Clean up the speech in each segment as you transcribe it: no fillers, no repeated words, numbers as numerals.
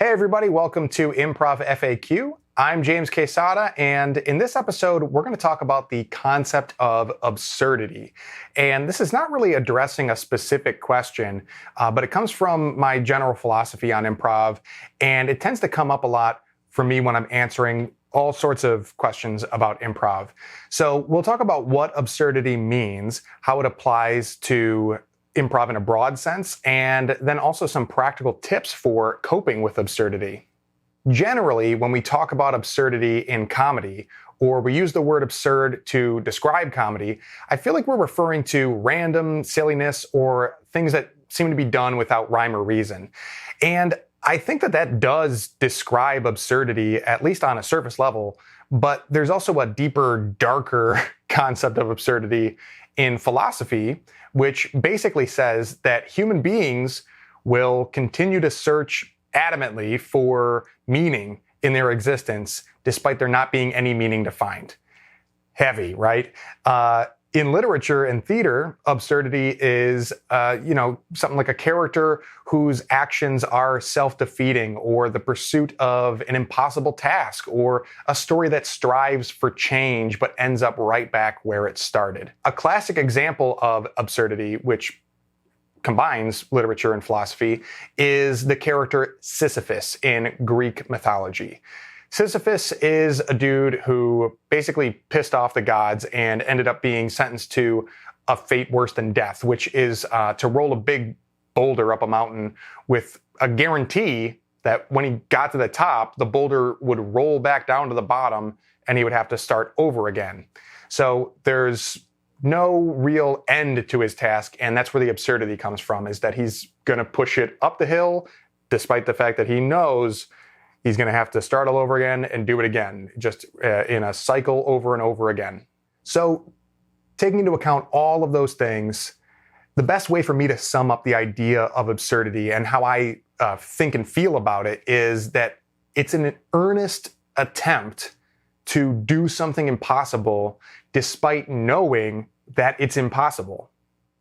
Hey everybody, welcome to Improv FAQ. I'm James Quesada, and in this episode, we're going to talk about the concept of absurdity. And this is not really addressing a specific question, but it comes from my general philosophy on improv, and it tends to come up a lot for me when I'm answering all sorts of questions about improv. So we'll talk about what absurdity means, how it applies to improv in a broad sense, and then also some practical tips for coping with absurdity. Generally, when we talk about absurdity in comedy, or we use the word absurd to describe comedy, I feel like we're referring to random silliness or things that seem to be done without rhyme or reason. And I think that that does describe absurdity, at least on a surface level, but there's also a deeper, darker concept of absurdity in philosophy, which basically says that human beings will continue to search adamantly for meaning in their existence, despite there not being any meaning to find. Heavy, right? In literature and theater, absurdity is, something like a character whose actions are self-defeating, or the pursuit of an impossible task, or a story that strives for change but ends up right back where it started. A classic example of absurdity, which combines literature and philosophy, is the character Sisyphus in Greek mythology. Sisyphus is a dude who basically pissed off the gods and ended up being sentenced to a fate worse than death, which is to roll a big boulder up a mountain with a guarantee that when he got to the top, the boulder would roll back down to the bottom and he would have to start over again. So there's no real end to his task, and that's where the absurdity comes from, is that he's going to push it up the hill despite the fact that he knows he's going to have to start all over again and do it again, just in a cycle over and over again. So taking into account all of those things, the best way for me to sum up the idea of absurdity and how I think and feel about it is that it's an earnest attempt to do something impossible despite knowing that it's impossible.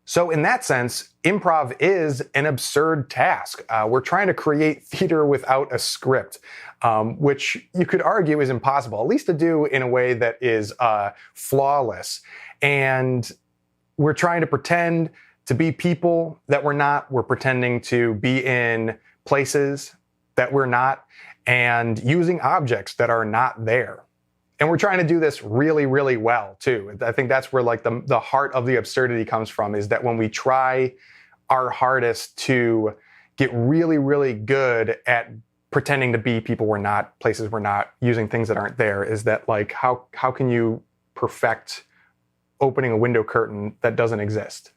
So in that sense, improv is an absurd task. We're trying to create theater without a script, which you could argue is impossible, at least to do in a way that is flawless. And we're trying to pretend to be people that we're not. We're pretending to be in places that we're not, and using objects that are not there. And we're trying to do this really, really well, too. I think that's where the heart of the absurdity comes from, is that when we try our hardest to get really, really good at pretending to be people we're not, places we're not, using things that aren't there, is that how can you perfect opening a window curtain that doesn't exist?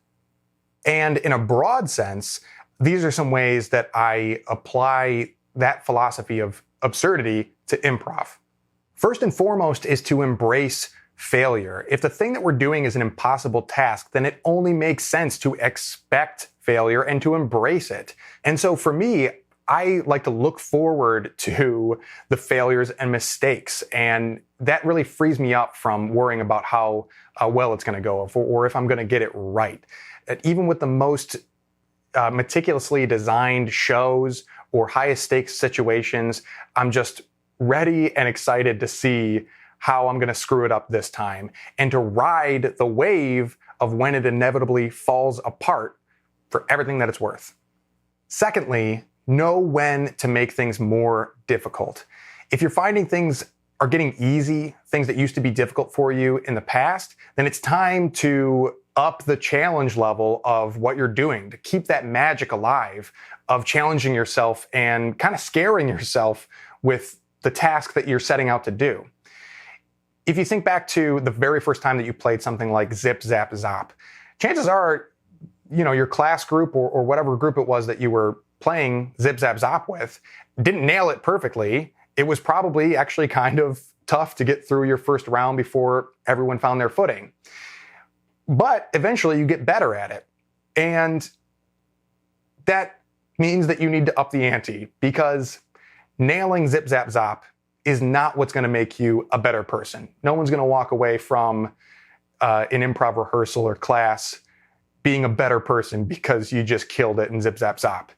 And in a broad sense, these are some ways that I apply that philosophy of absurdity to improv. First and foremost is to embrace failure. If the thing that we're doing is an impossible task, then it only makes sense to expect failure and to embrace it. And so for me, I like to look forward to the failures and mistakes, and that really frees me up from worrying about how well it's going to go, or if I'm going to get it right. Even with the most meticulously designed shows or highest stakes situations, I'm just ready and excited to see how I'm going to screw it up this time, and to ride the wave of when it inevitably falls apart for everything that it's worth. Secondly, know when to make things more difficult. If you're finding things are getting easy, things that used to be difficult for you in the past, then it's time to up the challenge level of what you're doing, to keep that magic alive of challenging yourself and kind of scaring yourself with the task that you're setting out to do. If you think back to the very first time that you played something like Zip, Zap, Zop, chances are, your class group or whatever group it was that you were playing Zip, Zap, Zop with didn't nail it perfectly. It was probably actually kind of tough to get through your first round before everyone found their footing. But eventually you get better at it. And that means that you need to up the ante, because nailing Zip, Zap, Zop is not what's going to make you a better person. No one's going to walk away from an improv rehearsal or class being a better person because you just killed it in Zip, Zap, Zop.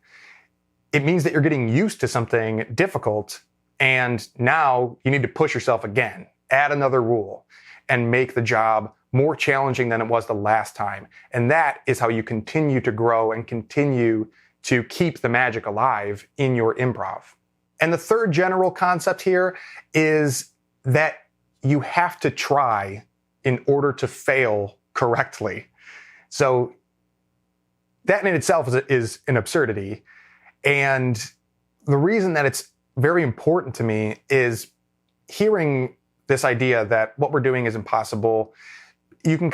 it means that you're getting used to something difficult, and now you need to push yourself again, add another rule, and make the job more challenging than it was the last time. And that is how you continue to grow and continue to keep the magic alive in your improv. And the third general concept here is that you have to try in order to fail correctly. So that in itself is an absurdity. And the reason that it's very important to me is hearing this idea that what we're doing is impossible. You can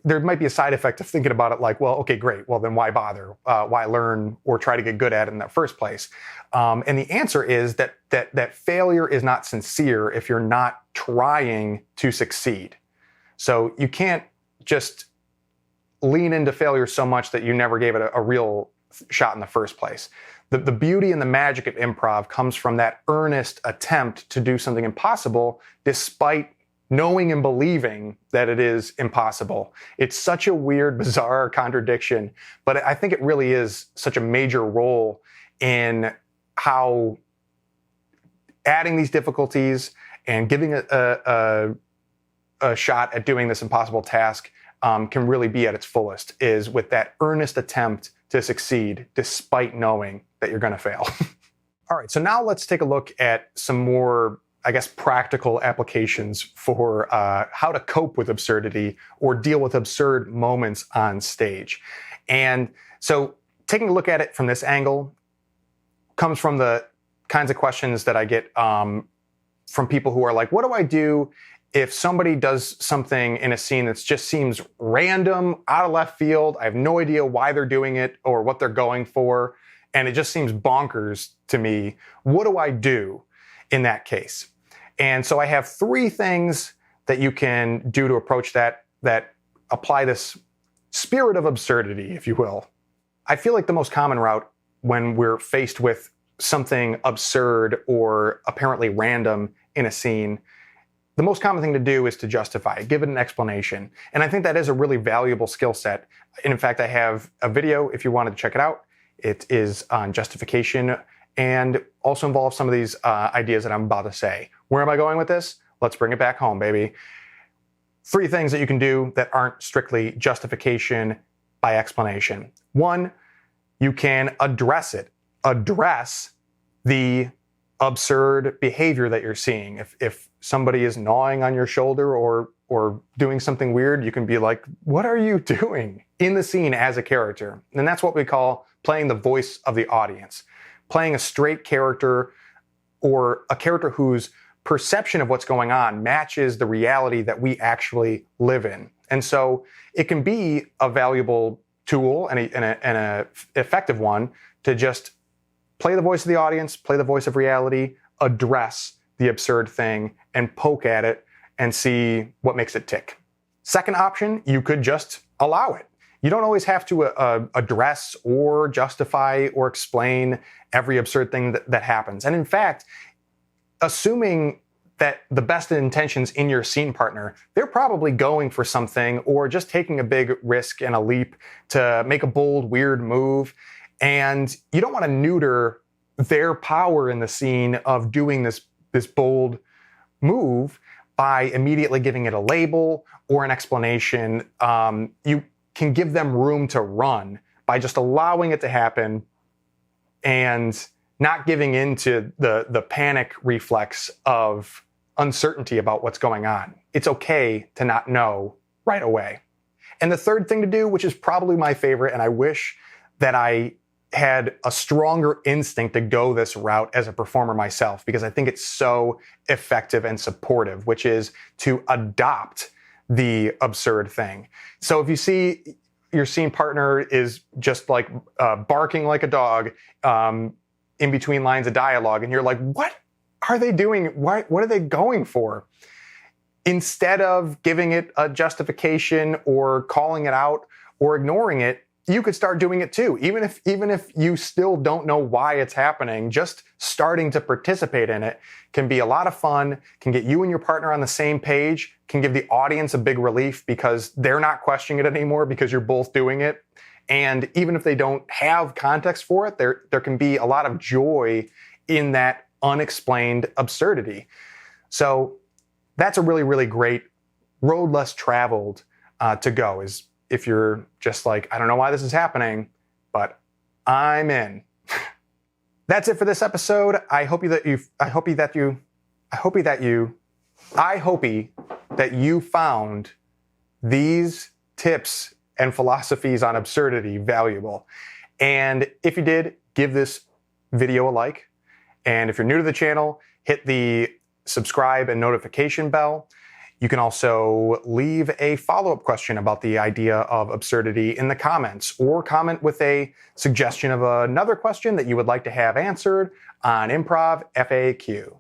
there might be a side effect of thinking about it like, well, okay, great. Well, then why bother? Why learn or try to get good at it in the first place? And the answer is that failure is not sincere if you're not trying to succeed. So you can't just lean into failure so much that you never gave it a real shot in the first place. The beauty and the magic of improv comes from that earnest attempt to do something impossible despite knowing and believing that it is impossible. It's such a weird, bizarre contradiction, but I think it really is such a major role in how adding these difficulties and giving a shot at doing this impossible task can really be at its fullest, is with that earnest attempt to succeed despite knowing that you're going to fail. All right, so now let's take a look at some more, I guess, practical applications for how to cope with absurdity or deal with absurd moments on stage. And so taking a look at it from this angle comes from the kinds of questions that I get from people who are like, what do I do if somebody does something in a scene that just seems random, out of left field? I have no idea why they're doing it or what they're going for, and it just seems bonkers to me. What do I do in that case? And so I have 3 things that you can do to approach that apply this spirit of absurdity, if you will. I feel like the most common route when we're faced with something absurd or apparently random in a scene, the most common thing to do is to justify it, give it an explanation. And I think that is a really valuable skill set. And in fact, I have a video if you wanted to check it out. It is on justification and also involves some of these ideas that I'm about to say. Where am I going with this? Let's bring it back home, baby. 3 things that you can do that aren't strictly justification by explanation. 1, you can address it. Address the absurd behavior that you're seeing. If somebody is gnawing on your shoulder or doing something weird, you can be like, what are you doing in the scene as a character? And that's what we call playing the voice of the audience. Playing a straight character or a character whose perception of what's going on matches the reality that we actually live in. And so it can be a valuable tool and an effective one to just play the voice of the audience, play the voice of reality, address the absurd thing, and poke at it and see what makes it tick. Second option, you could just allow it. You don't always have to address or justify or explain every absurd thing that happens. And in fact, assuming that the best intentions in your scene partner, they're probably going for something or just taking a big risk and a leap to make a bold, weird move. And you don't want to neuter their power in the scene of doing this bold move by immediately giving it a label or an explanation. You can give them room to run by just allowing it to happen and not giving into the panic reflex of uncertainty about what's going on. It's okay to not know right away. And the third thing to do, which is probably my favorite, and I wish that I had a stronger instinct to go this route as a performer myself, because I think it's so effective and supportive, which is to adopt the absurd thing. So if you see your scene partner is just like barking like a dog in between lines of dialogue, and you're like, what are they doing? What are they going for? Instead of giving it a justification or calling it out or ignoring it, you could start doing it too. Even if you still don't know why it's happening, just starting to participate in it can be a lot of fun, can get you and your partner on the same page, can give the audience a big relief because they're not questioning it anymore because you're both doing it. And even if they don't have context for it, there can be a lot of joy in that unexplained absurdity. So that's a really, really great road less traveled to go, is if you're just like, I don't know why this is happening, but I'm in. That's it for this episode. I hope that you found these tips and philosophies on absurdity valuable. And if you did, give this video a like. And if you're new to the channel, hit the subscribe and notification bell. You can also leave a follow-up question about the idea of absurdity in the comments, or comment with a suggestion of another question that you would like to have answered on Improv FAQ.